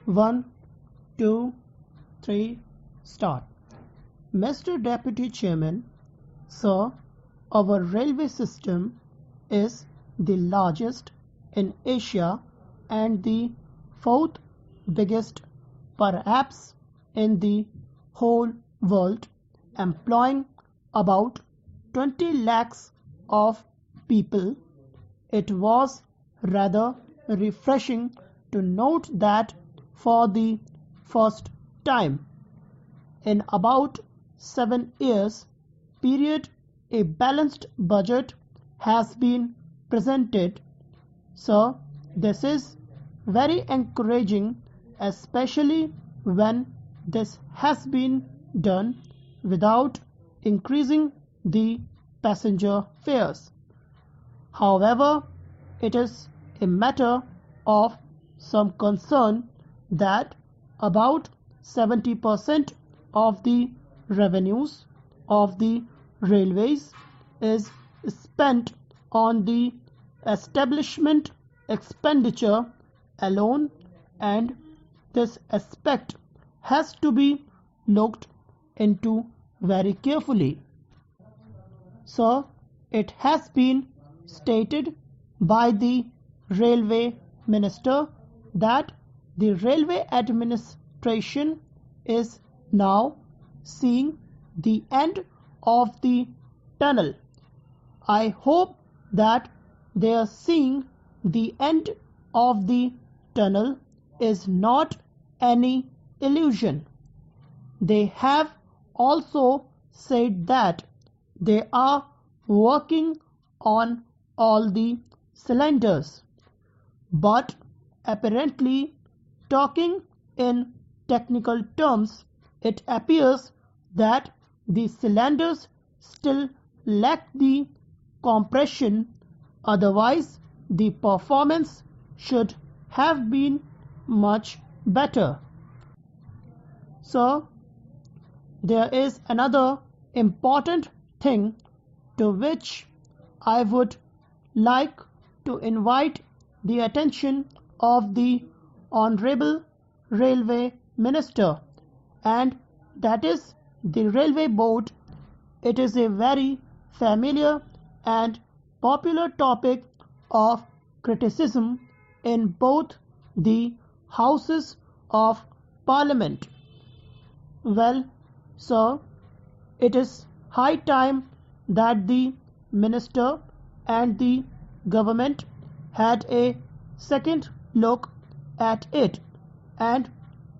1, 2, 3, start. Mr. Deputy Chairman, Sir, our railway system is the largest in Asia and the fourth biggest perhaps in the whole world, employing about 20 lakhs of people. It was rather refreshing to note that for the first time in about 7 years period a balanced budget has been presented. So this is very encouraging, especially when this has been done without increasing the passenger fares. However, it is a matter of some concern that about 70% of the revenues of the railways is spent on the establishment expenditure alone, and this aspect has to be looked into very carefully. So it has been stated by the railway minister that the railway administration is now seeing the end of the tunnel. I hope that they are seeing the end of the tunnel is not any illusion. They have also said that they are working on all the cylinders, but apparently, talking in technical terms, it appears that the cylinders still lack the compression, otherwise the performance should have been much better. So there is another important thing to which I would like to invite the attention of the Honorable Railway Minister, and that is the Railway Board. It is a very familiar and popular topic of criticism in both the Houses of Parliament. Well, sir, it is high time that the Minister and the government had a second look at it and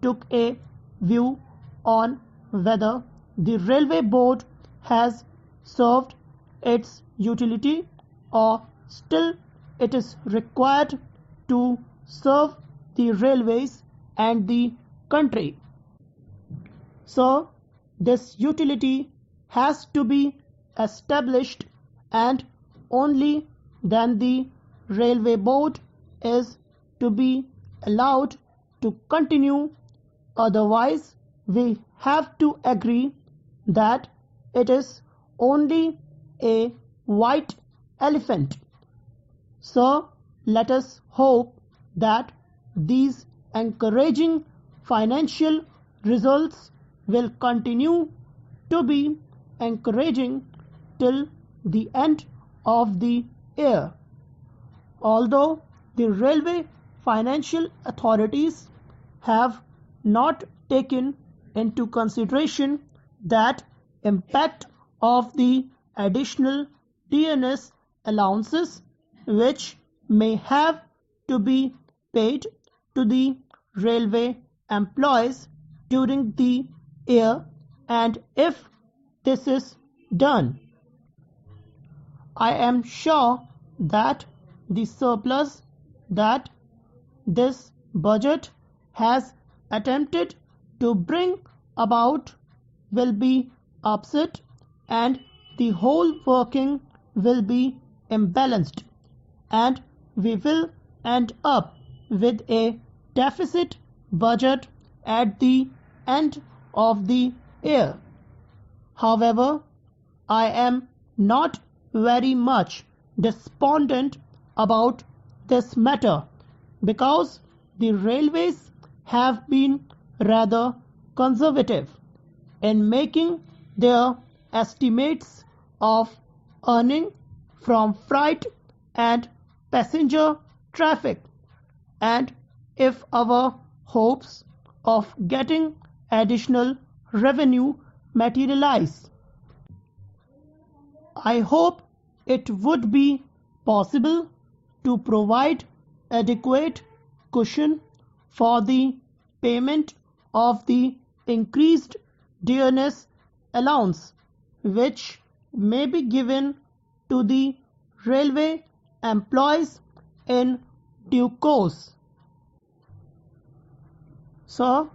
took a view on whether the Railway Board has served its utility or still it is required to serve the railways and the country. So this utility has to be established, and only then the Railway Board is to be allowed to continue. Otherwise, we have to agree that it is only a white elephant. So let us hope that these encouraging financial results will continue to be encouraging till the end of the year. Although the railway financial authorities have not taken into consideration that impact of the additional DNS allowances which may have to be paid to the railway employees during the year, and if this is done, I am sure that the surplus that this budget has attempted to bring about will be upset and the whole working will be imbalanced, and we will end up with a deficit budget at the end of the year. However, I am not very much despondent about this matter because the railways have been rather conservative in making their estimates of earning from freight and passenger traffic, and if our hopes of getting additional revenue materialize, I hope it would be possible to provide adequate cushion for the payment of the increased dearness allowance which may be given to the railway employees in due course. So,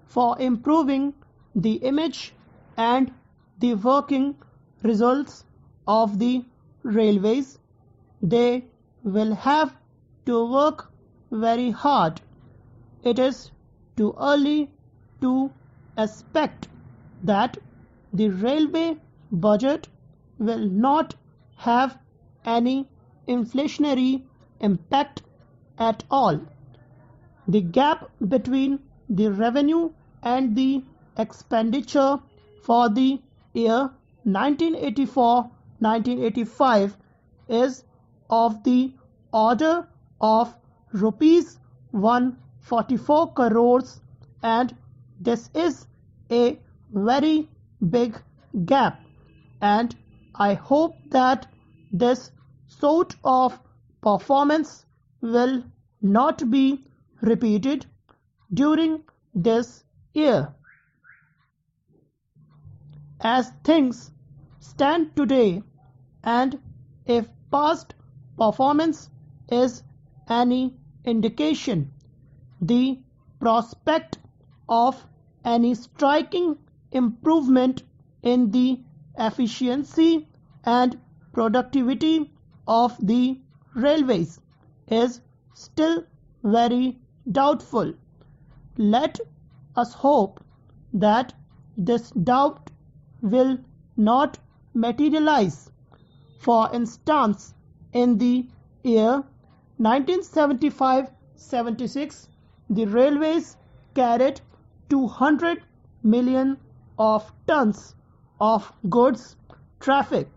for improving the image and the working results of the railways, they will have to work very hard. It is too early to expect that the railway budget will not have any inflationary impact at all. The gap between the revenue and the expenditure for the year 1984-1985 is of the order of rupees 144 crores, and this is a very big gap, and I hope that this sort of performance will not be repeated during this year. As things stand today, and if past performance is any indication, the prospect of any striking improvement in the efficiency and productivity of the railways is still very doubtful. Let us hope that this doubt will not materialize. For instance, in the year 1975-76, the railways carried 200 million of tons of goods traffic,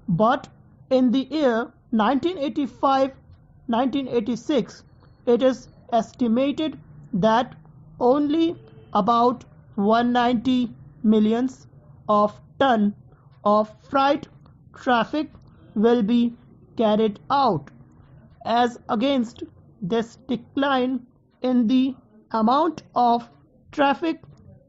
but in the year 1985-1986, it is estimated that only about 190 millions of ton of freight traffic will be carried out. As against this decline in the amount of traffic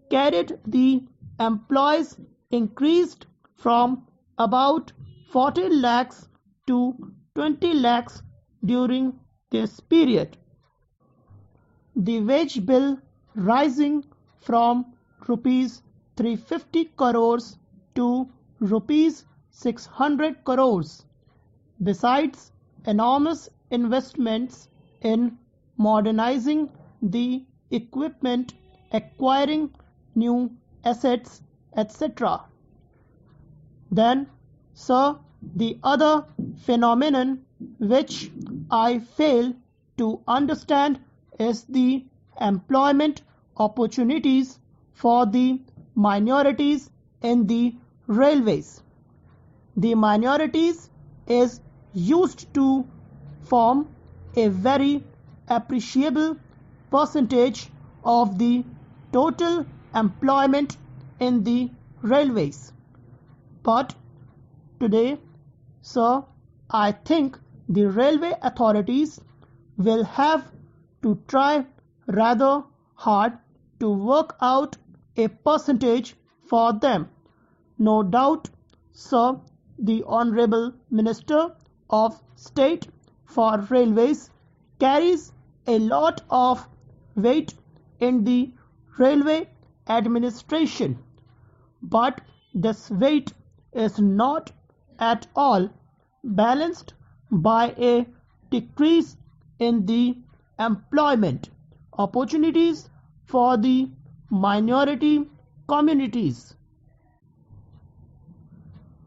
carried, the employees increased from about 40 lakhs to 20 lakhs during this period. The wage bill rising from rupees 350 crores to rupees 600 crores, besides enormous investments in modernizing the equipment, acquiring new assets, etc. Then, sir, the other phenomenon which I fail to understand is the employment opportunities for the minorities in the railways. The minorities is used to form a very appreciable percentage of the total employment in the railways. But today, sir, I think the railway authorities will have to try rather hard to work out a percentage for them. No doubt, sir, the Honorable Minister of State for Railways carries a lot of weight in the railway administration, but this weight is not at all balanced by a decrease in the employment opportunities for the minority communities.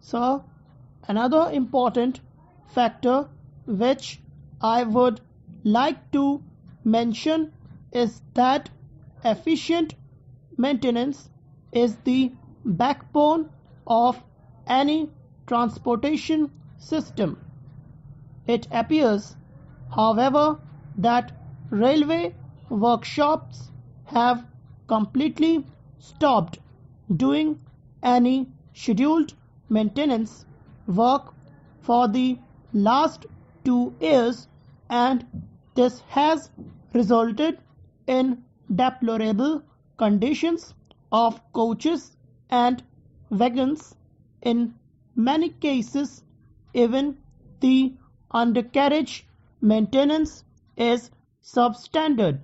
So, another important factor which I would like to mention is that efficient maintenance is the backbone of any transportation system. It appears, however, that railway workshops have completely stopped doing any scheduled maintenance work for the last 2 years, and this has resulted in deplorable conditions of coaches and wagons. In many cases, even the undercarriage maintenance is substandard.